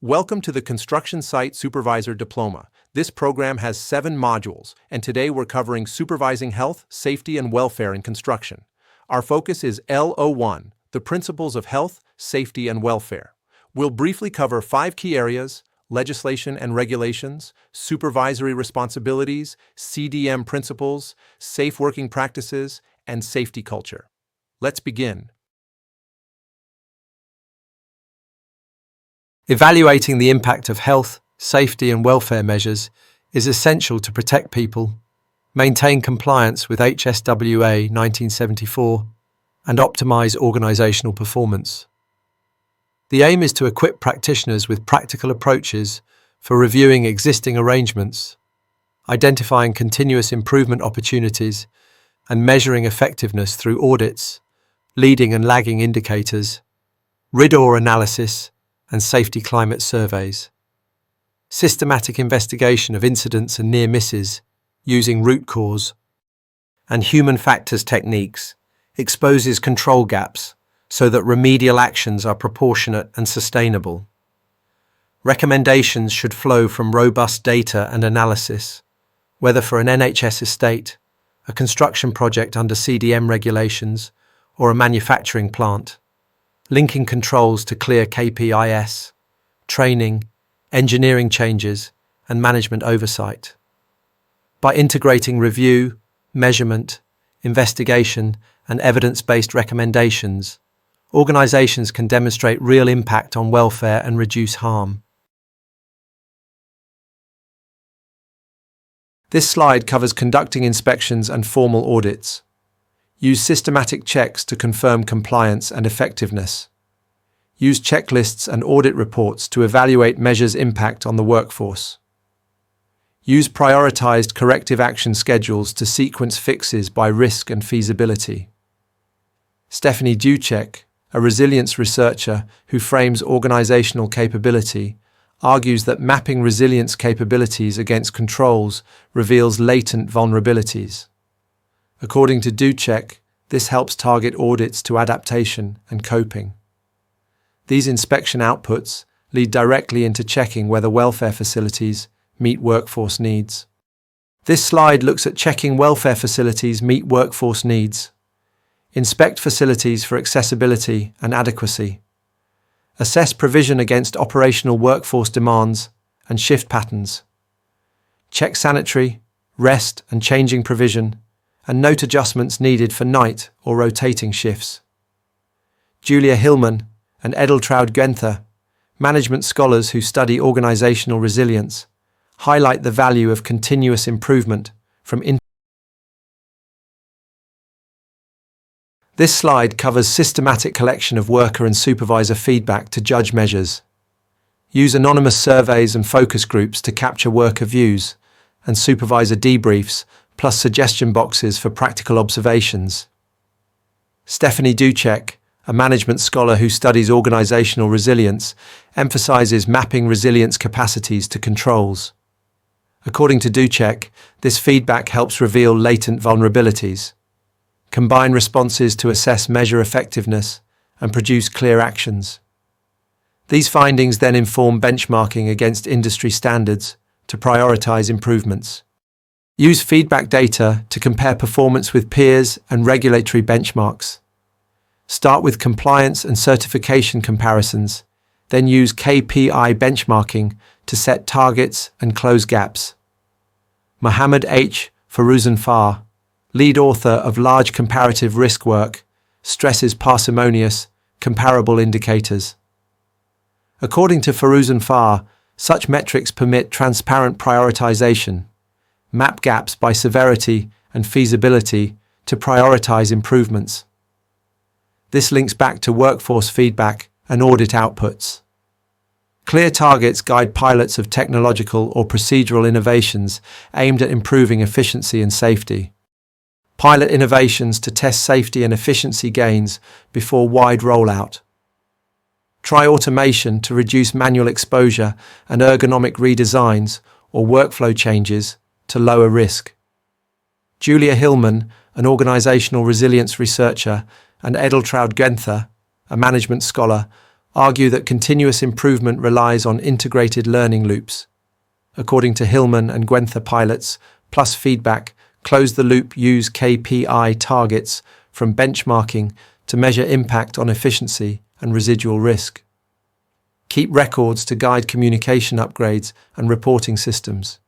Welcome to the Construction Site Supervisor Diploma. This program has 7 modules, and today we're covering Supervising Health, Safety, and Welfare in Construction. Our focus is LO1, the Principles of Health, Safety, and Welfare. We'll briefly cover 5 key areas: legislation and regulations, supervisory responsibilities, CDM principles, safe working practices, and safety culture. Let's begin. Evaluating the impact of health, safety and welfare measures is essential to protect people, maintain compliance with HSWA 1974, and optimize organizational performance. The aim is to equip practitioners with practical approaches for reviewing existing arrangements, identifying continuous improvement opportunities, and measuring effectiveness through audits, leading and lagging indicators, RIDDOR analysis, and safety climate surveys. Systematic investigation of incidents and near misses using root cause and human factors techniques exposes control gaps so that remedial actions are proportionate and sustainable. Recommendations should flow from robust data and analysis, whether for an NHS estate, a construction project under CDM regulations, or a manufacturing plant, linking controls to clear KPIs, training, engineering changes, and management oversight. By integrating review, measurement, investigation, and evidence-based recommendations, organizations can demonstrate real impact on welfare and reduce harm. This slide covers conducting inspections and formal audits. Use systematic checks to confirm compliance and effectiveness. Use checklists and audit reports to evaluate measures' impact on the workforce. Use prioritized corrective action schedules to sequence fixes by risk and feasibility. Stephanie Ducek, a resilience researcher who frames organizational capability, argues that mapping resilience capabilities against controls reveals latent vulnerabilities. According to Ducek, this helps target audits to adaptation and coping. These inspection outputs lead directly into checking whether welfare facilities meet workforce needs. This slide looks at checking welfare facilities meet workforce needs. Inspect facilities for accessibility and adequacy. Assess provision against operational workforce demands and shift patterns. Check sanitary, rest and changing provision, and note adjustments needed for night or rotating shifts. Julia Hillman and Edeltraud Günther, management scholars who study organizational resilience, highlight the value of continuous improvement from This slide covers systematic collection of worker and supervisor feedback to judge measures. Use anonymous surveys and focus groups to capture worker views and supervisor debriefs, plus suggestion boxes for practical observations. Stephanie Ducek, a management scholar who studies organizational resilience, emphasizes mapping resilience capacities to controls. According to Ducek, this feedback helps reveal latent vulnerabilities, combine responses to assess measure effectiveness, and produce clear actions. These findings then inform benchmarking against industry standards to prioritize improvements. Use feedback data to compare performance with peers and regulatory benchmarks. Start with compliance and certification comparisons, then use KPI benchmarking to set targets and close gaps. Mohammed H. Faruzanfar, lead author of large comparative risk work, stresses parsimonious, comparable indicators. According to Faruzanfar, such metrics permit transparent prioritization, map gaps by severity and feasibility to prioritize improvements. This links back to workforce feedback and audit outputs. Clear targets guide pilots of technological or procedural innovations aimed at improving efficiency and safety. Pilot innovations to test safety and efficiency gains before wide rollout. Try automation to reduce manual exposure and ergonomic redesigns or workflow changes to lower risk. Julia Hillman, an organizational resilience researcher, and Edeltraud Günther, a management scholar, argue that continuous improvement relies on integrated learning loops. According to Hillman and Gwenther pilots, plus feedback, close the loop use KPI targets from benchmarking to measure impact on efficiency and residual risk. Keep records to guide communication upgrades and reporting systems.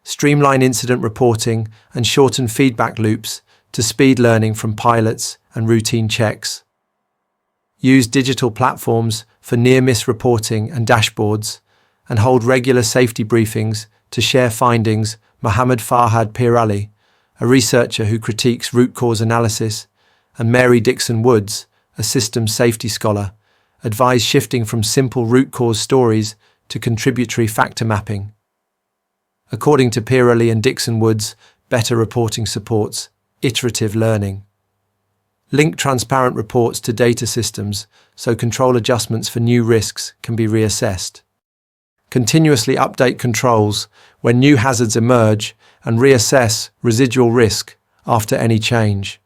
Streamline incident reporting and shorten feedback loops to speed learning from pilots and routine checks. Use digital platforms for near-miss reporting and dashboards, and hold regular safety briefings to share findings. Mohammed Farhad Pirali, a researcher who critiques root cause analysis, and Mary Dixon Woods, a systems safety scholar, advise shifting from simple root cause stories to contributory factor mapping. According to Pirali and Dixon Woods, better reporting supports iterative learning. Link transparent reports to data systems so control adjustments for new risks can be reassessed. Continuously update controls when new hazards emerge and reassess residual risk after any change.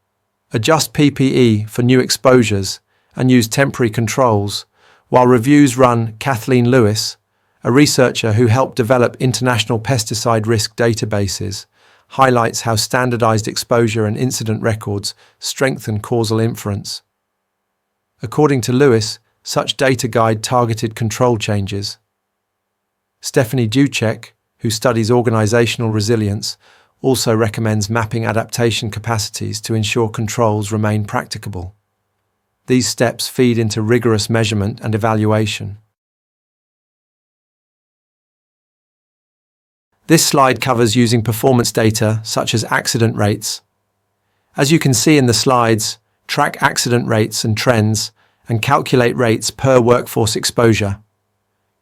Adjust PPE for new exposures and use temporary controls while reviews run. Kathleen Lewis, a researcher who helped develop international pesticide risk databases, highlights how standardized exposure and incident records strengthen causal inference. According to Lewis, such data guide targeted control changes. Stephanie Ducek, who studies organizational resilience, also recommends mapping adaptation capacities to ensure controls remain practicable. These steps feed into rigorous measurement and evaluation. This slide covers using performance data such as accident rates. As you can see in the slides, track accident rates and trends and calculate rates per workforce exposure.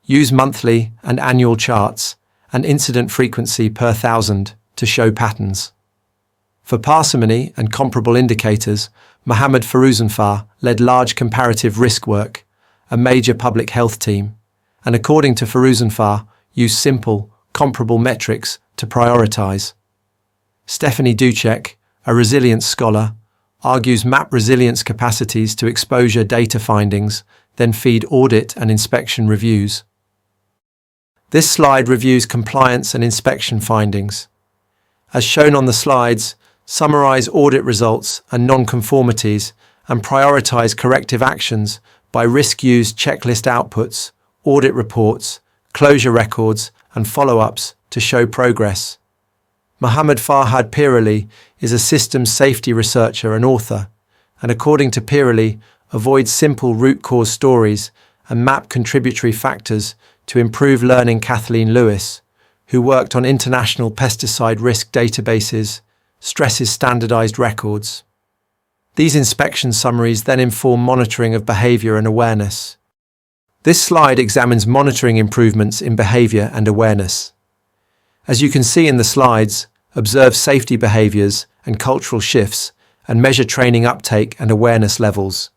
Use monthly and annual charts and incident frequency per thousand to show patterns. For parsimony and comparable indicators, Mohammed Firuzanfar led large comparative risk work, a major public health team, and according to Firuzanfar, used simple, comparable metrics to prioritize. Stephanie Ducek, a resilience scholar, argues map resilience capacities to exposure data findings, then feed audit and inspection reviews. This slide reviews compliance and inspection findings. As shown on the slides, summarize audit results and non-conformities and prioritize corrective actions by risk-used checklist outputs, audit reports, closure records, and follow-ups to show progress. Mohammed Farhad Pirali is a systems safety researcher and author, and according to Pirali, avoids simple root cause stories and map contributory factors to improve learning. Kathleen Lewis, who worked on international pesticide risk databases, stresses standardized records. These inspection summaries then inform monitoring of behavior and awareness. This slide examines monitoring improvements in behavior and awareness. As you can see in the slides, observe safety behaviors and cultural shifts and measure training uptake and awareness levels.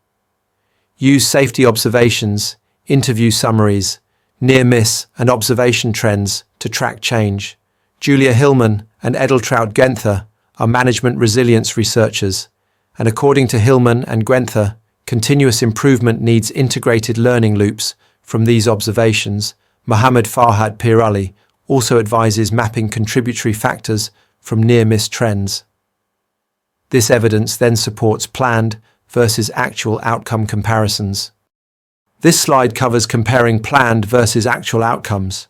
Use safety observations, interview summaries, near-miss and observation trends to track change. Julia Hillman and Edeltraud Gwenther are management resilience researchers, and according to Hillman and Gwenther, continuous improvement needs integrated learning loops from these observations. Mohammed Farhad Pirali also advises mapping contributory factors from near-miss trends. This evidence then supports planned versus actual outcome comparisons. This slide covers comparing planned versus actual outcomes.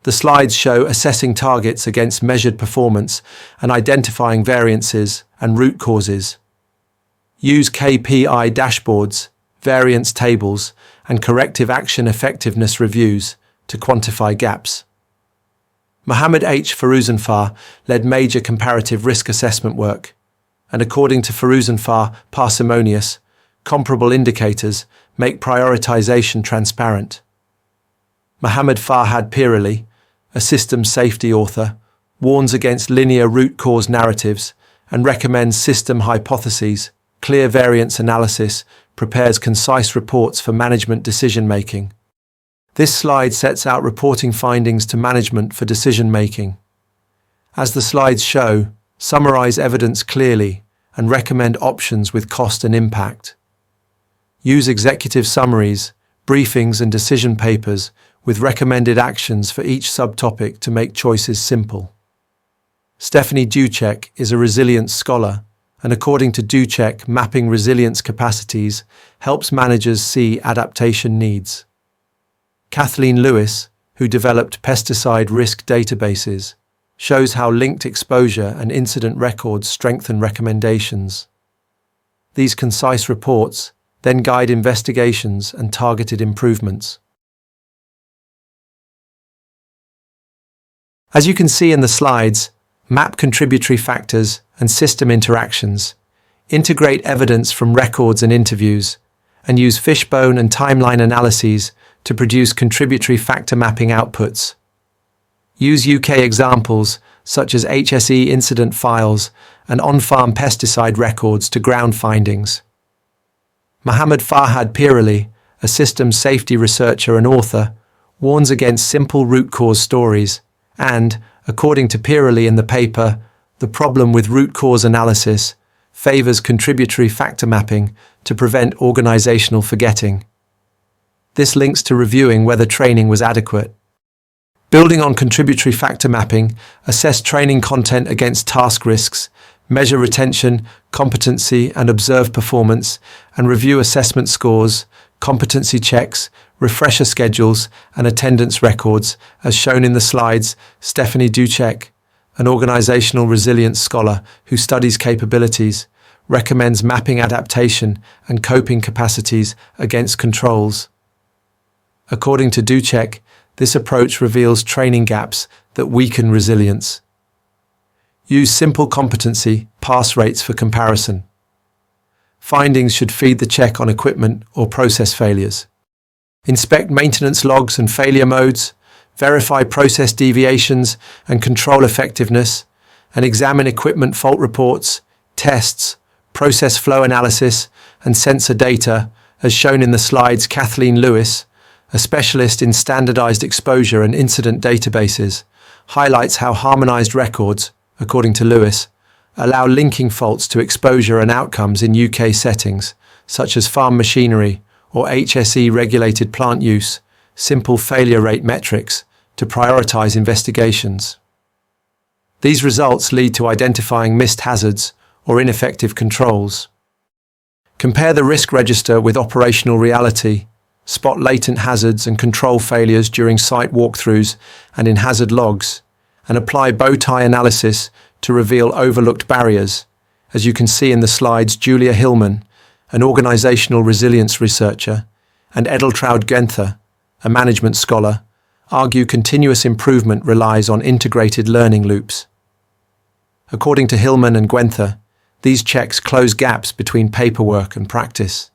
The slides show assessing targets against measured performance and identifying variances and root causes. Use KPI dashboards, variance tables, and corrective action effectiveness reviews to quantify gaps. Mohammed H. Firuzanfar led major comparative risk assessment work, and according to Firuzanfar, parsimonious, comparable indicators make prioritization transparent. Mohammed Farhad Pirali, a systems safety author, warns against linear root cause narratives and recommends system hypotheses. Clear variance analysis prepares concise reports for management decision-making. This slide sets out reporting findings to management for decision-making. As the slides show, summarize evidence clearly and recommend options with cost and impact. Use executive summaries, briefings and decision papers with recommended actions for each subtopic to make choices simple. Stephanie Duchek is a resilience scholar, and according to Duchek, mapping resilience capacities helps managers see adaptation needs. Kathleen Lewis, who developed pesticide risk databases, shows how linked exposure and incident records strengthen recommendations. These concise reports then guide investigations and targeted improvements. As you can see in the slides, map contributory factors and system interactions, integrate evidence from records and interviews, and use fishbone and timeline analyses to produce contributory factor mapping outputs. Use UK examples such as HSE incident files and on-farm pesticide records to ground findings. Mohammed Farhad Pirali, a systems safety researcher and author, warns against simple root cause stories and, according to Pirali in the paper, the problem with root cause analysis favours contributory factor mapping to prevent organisational forgetting. This links to reviewing whether training was adequate. Building on contributory factor mapping, assess training content against task risks, measure retention, competency, and observe performance, and review assessment scores, competency checks, refresher schedules, and attendance records, as shown in the slides. Stephanie Duchek, an organizational resilience scholar who studies capabilities, recommends mapping adaptation and coping capacities against controls. According to Duchek, this approach reveals training gaps that weaken resilience. Use simple competency pass rates for comparison. Findings should feed the check on equipment or process failures. Inspect maintenance logs and failure modes, verify process deviations and control effectiveness, and examine equipment fault reports, tests, process flow analysis, and sensor data, as shown in the slides. Kathleen Lewis, a specialist in standardized exposure and incident databases, highlights how harmonized records, according to Lewis, allow linking faults to exposure and outcomes in UK settings, such as farm machinery or HSE-regulated plant use, simple failure rate metrics, to prioritize investigations. These results lead to identifying missed hazards or ineffective controls. Compare the risk register with operational reality, spot latent hazards and control failures during site walkthroughs and in hazard logs, and apply bow tie analysis to reveal overlooked barriers. As you can see in the slides, Julia Hillman, an organizational resilience researcher, and Edeltraud Genther, a management scholar, argue continuous improvement relies on integrated learning loops. According to Hillman and Genther, these checks close gaps between paperwork and practice.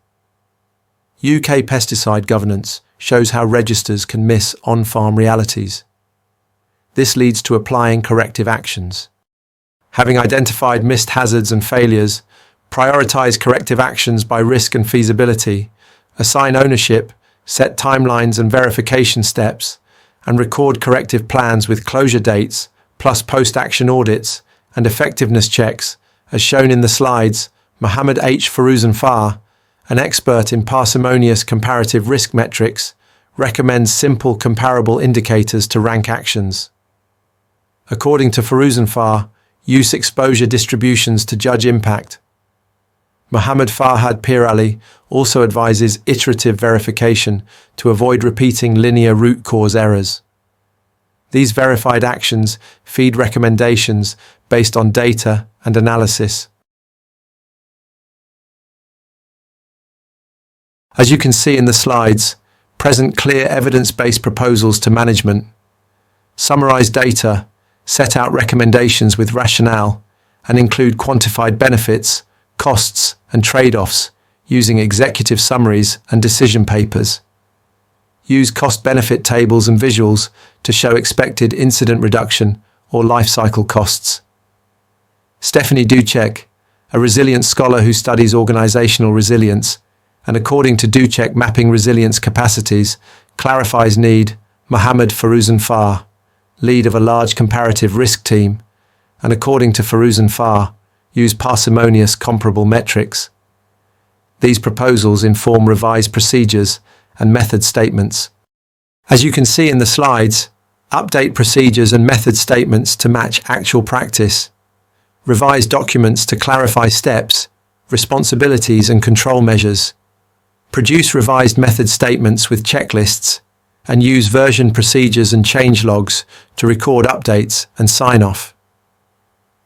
UK pesticide governance shows how registers can miss on-farm realities. This leads to applying corrective actions. Having identified missed hazards and failures, prioritize corrective actions by risk and feasibility, assign ownership, set timelines and verification steps, and record corrective plans with closure dates, plus post-action audits and effectiveness checks, as shown in the slides. Mohammed H. Faruzanfar, an expert in parsimonious comparative risk metrics, recommends simple comparable indicators to rank actions. According to Faruzanfar, use exposure distributions to judge impact. Mohammed Farhad Pirali also advises iterative verification to avoid repeating linear root cause errors. These verified actions feed recommendations based on data and analysis. As you can see in the slides, present clear evidence-based proposals to management, summarize data, set out recommendations with rationale, and include quantified benefits, costs, and trade-offs using executive summaries and decision papers. Use cost-benefit tables and visuals to show expected incident reduction or life cycle costs. Stephanie Duchek, a resilience scholar who studies organizational resilience, and according to Duchek, mapping resilience capacities, clarifies need. Mohammed Faruzanfar, lead of a large comparative risk team, and according to Faruzanfar, use parsimonious comparable metrics. These proposals inform revised procedures and method statements. As you can see in the slides, update procedures and method statements to match actual practice, revise documents to clarify steps, responsibilities and control measures, produce revised method statements with checklists, and use version procedures and change logs to record updates and sign off.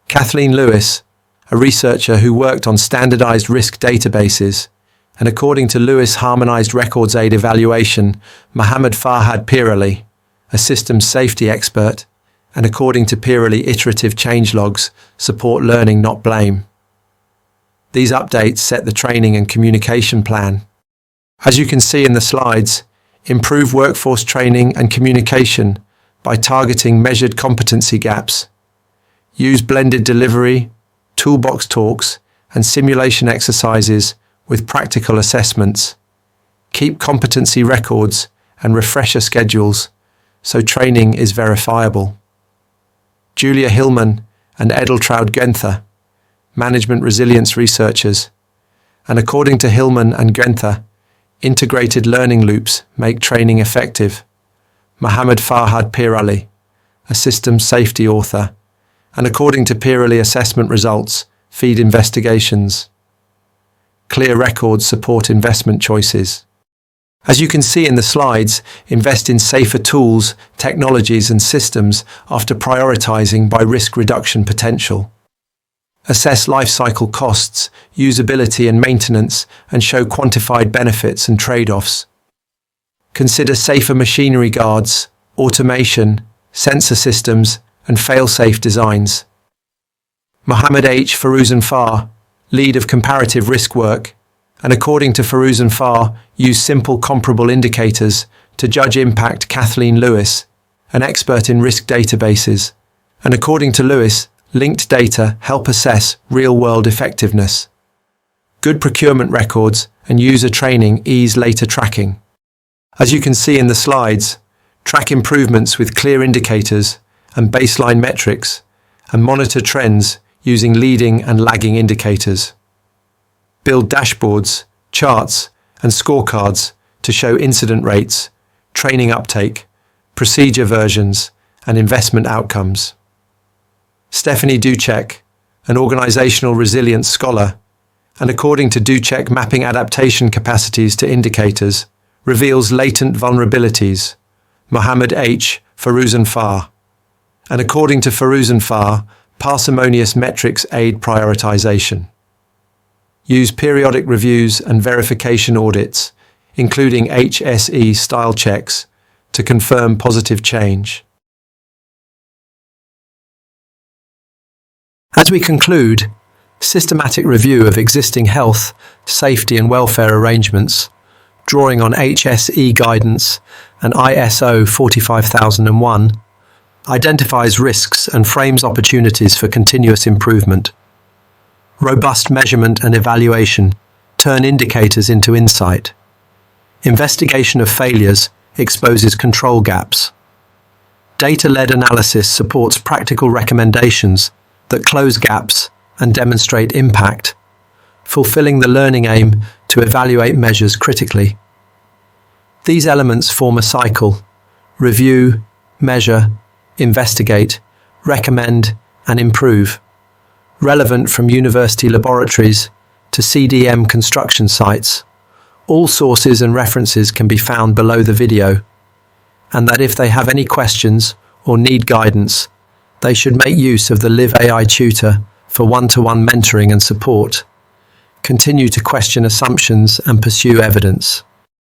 Kathleen Lewis, a researcher who worked on standardized risk databases, and according to Lewis Harmonized Records Aid Evaluation, Mohammed Farhad Pirali, a systems safety expert, and according to Pirali iterative change logs, support learning not blame. These updates set the training and communication plan. As you can see in the slides, improve workforce training and communication by targeting measured competency gaps. Use blended delivery, toolbox talks, and simulation exercises with practical assessments. Keep competency records and refresher schedules so training is verifiable. Julia Hillman and Edeltraud Genther, management resilience researchers, and according to Hillman and Genther, integrated learning loops make training effective. Mohammed Farhad Pirali, a systems safety author, and according to Pirali assessment results, feed investigations. Clear records support investment choices. As you can see in the slides, invest in safer tools, technologies and systems after prioritizing by risk reduction potential. Assess life cycle costs, usability and maintenance, and show quantified benefits and trade-offs. Consider safer machinery guards, automation, sensor systems, and fail-safe designs. Mohammed H. Farouzan-Farr, lead of comparative risk work, and according to Farouzan-Farr, use simple comparable indicators to judge impact. Kathleen Lewis, an expert in risk databases, and according to Lewis, linked data help assess real-world effectiveness. Good procurement records and user training ease later tracking. As you can see in the slides, track improvements with clear indicators and baseline metrics, and monitor trends using leading and lagging indicators. Build dashboards, charts, and scorecards to show incident rates, training uptake, procedure versions, and investment outcomes. Stephanie Ducek, an organizational resilience scholar, and according to Ducek, mapping adaptation capacities to indicators reveals latent vulnerabilities. Mohammed H. Farouzan-Farr, and according to Farouzan-Farr, parsimonious metrics aid prioritization. Use periodic reviews and verification audits, including HSE style checks, to confirm positive change. As we conclude, systematic review of existing health, safety and welfare arrangements, drawing on HSE guidance and ISO 45001, identifies risks and frames opportunities for continuous improvement. Robust measurement and evaluation turn indicators into insight. Investigation of failures exposes control gaps. Data-led analysis supports practical recommendations that close gaps and demonstrate impact, fulfilling the learning aim to evaluate measures critically. These elements form a cycle: review, measure, investigate, recommend, and improve, relevant from university laboratories to CDM construction sites. All sources and references can be found below the video, and that if they have any questions or need guidance, they should make use of the Live AI tutor for one-to-one mentoring and support. Continue to question assumptions and pursue evidence.